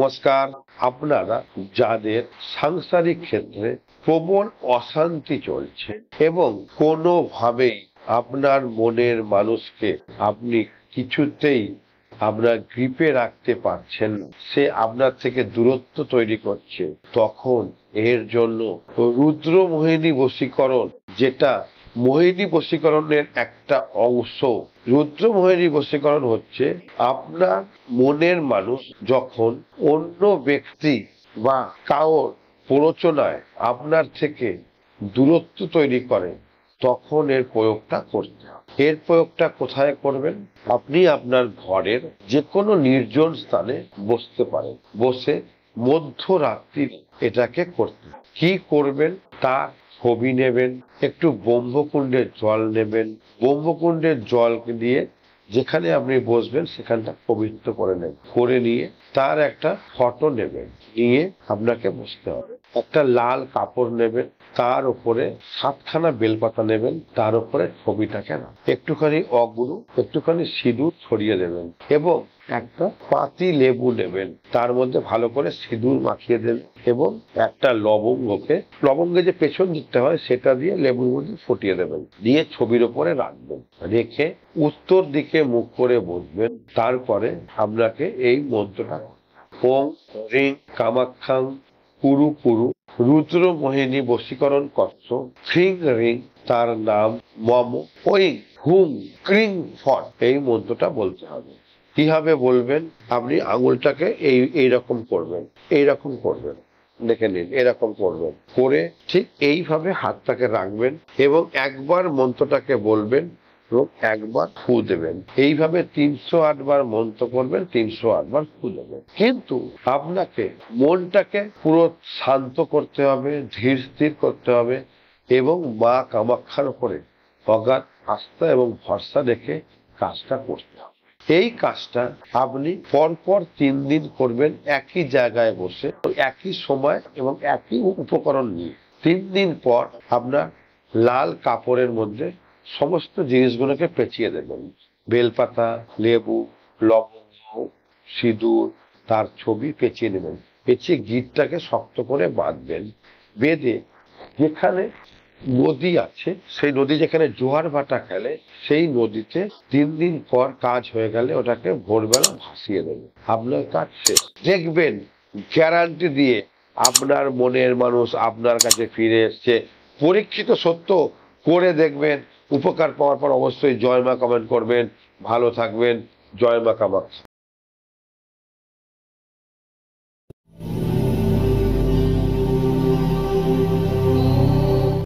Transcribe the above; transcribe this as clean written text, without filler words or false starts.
নমস্কার। আপনারা যাদের সাংসারিক ক্ষেত্রে প্রবল অশান্তি চলছে এবং কোনোভাবেই আপনার মনের মানুষকে আপনি কিছুতেই আপনার গ্রিপে রাখতে পারছেন না, সে আপনার থেকে দূরত্ব তৈরি করছে, তখন এর জন্য রুদ্র মোহিনী বশীকরণ, যেটা মোহিনী বশীকরণের একটা অংশ। রুদ্র মোহিনী বশীকরণ হচ্ছে আপনার মনের মানুষ যখন অন্য ব্যক্তি বা কারোর প্ররোচনায় আপনার থেকে দূরত্ব তৈরি করে, তখন এর প্রয়োগটা করতে হবে। এর প্রয়োগটা কোথায় করবেন? আপনি আপনার ঘরের যে কোনো নির্জন স্থানে বসতে পারেন, বসে মধ্যরাত্রি এটাকে করতে। কি করবেন? তার ছবি নেবেন, একটু ব্রহ্মকুণ্ডের জল নেবেন, ব্রহ্মকুণ্ডের জল দিয়ে যেখানে আপনি বসবেন সেখানটা পবিত্র করে নেবেন, করে নিয়ে তার একটা ফটো নেবেন, নিয়ে আপনাকে বসতে হবে। একটা লাল কাপড় নেবেন, তার উপরে 7খানা বেলপাতা নেবেন, তার উপরে ছবিটাকে একটুখানি অগুরু, একটুখানি সিঁদুর ছড়িয়ে দেবেন এবং একটা পাতি লেবু নেবেন, তার মধ্যে ভালো করে সিঁদুর মাখিয়ে দেবেন এবং একটা লবঙ্গে যে পেছন দিকটা হয় সেটা দিয়ে লেবুর মধ্যে ফুটিয়ে দেবেন, দিয়ে ছবির উপরে রাখবেন, রেখে উত্তর দিকে মুখ করে বসবেন। তারপরে আপনাকে এই মন্ত্রটা ওং রিং কামাখ্যাং কুরু কুরু রুদ্র মোহিনী বশীকরণ কচ্ছ ফ্রিং রিং, তার নাম মম ওই হুং ক্রিং ফট, এই মন্ত্রটা বলতে হবে। কিভাবে বলবেন? আপনি আঙুলটাকে এইরকম করবেন, এইরকম করবেন, দেখে নিন, এরকম করবেন, করে ঠিক এইভাবে হাতটাকে রাখবেন এবং একবার মন্ত্রটাকে বলবেন এবং একবার ফু দেবেন। এইভাবে 308 বার মন্ত্র করবেন, 308 বার ফু দেবেন। কিন্তু আপনাকে মনটাকে পুরো শান্ত করতে হবে, ধীর স্থির করতে হবে এবং মা কামাখ্যার উপরে অগাধ আস্থা এবং ভরসা রেখে কাজটা করতে হবে। এই কাজটা আপনি পরপর 3 দিন করবেন, একই জায়গায় বসে, একই সময় এবং একই উপকরণ নিয়ে। 3 দিন পর আপনার লাল কাপড়ের মধ্যে সমস্ত জিনিসগুলোকে পেঁচিয়ে দেবেন, বেলপাতা, লেবু, লবঙ্গ, সিঁদুর, তার ছবি পেঁচিয়ে নেবেন, পেঁচিয়ে গিঁটটাকে শক্ত করে বাঁধবেন। বেঁধে যেখানে নদী আছে, সেই নদী যেখানে জোয়ার ভাটা খেলে, সেই নদীতে 3 দিন পর কাজ হয়ে গেলে ওটাকে ভোরবেলা ভাসিয়ে দেবে, আপনার কাজ শেষ। দেখবেন, গ্যারান্টি দিয়ে, আপনার মনের মানুষ আপনার কাছে ফিরে এসছে। পরীক্ষিত সত্য, করে দেখবেন। উপকার পাওয়ার পর অবশ্যই জয় মা কমেন্ট করবেন। ভালো থাকবেন। জয় মা কামাখ্যা।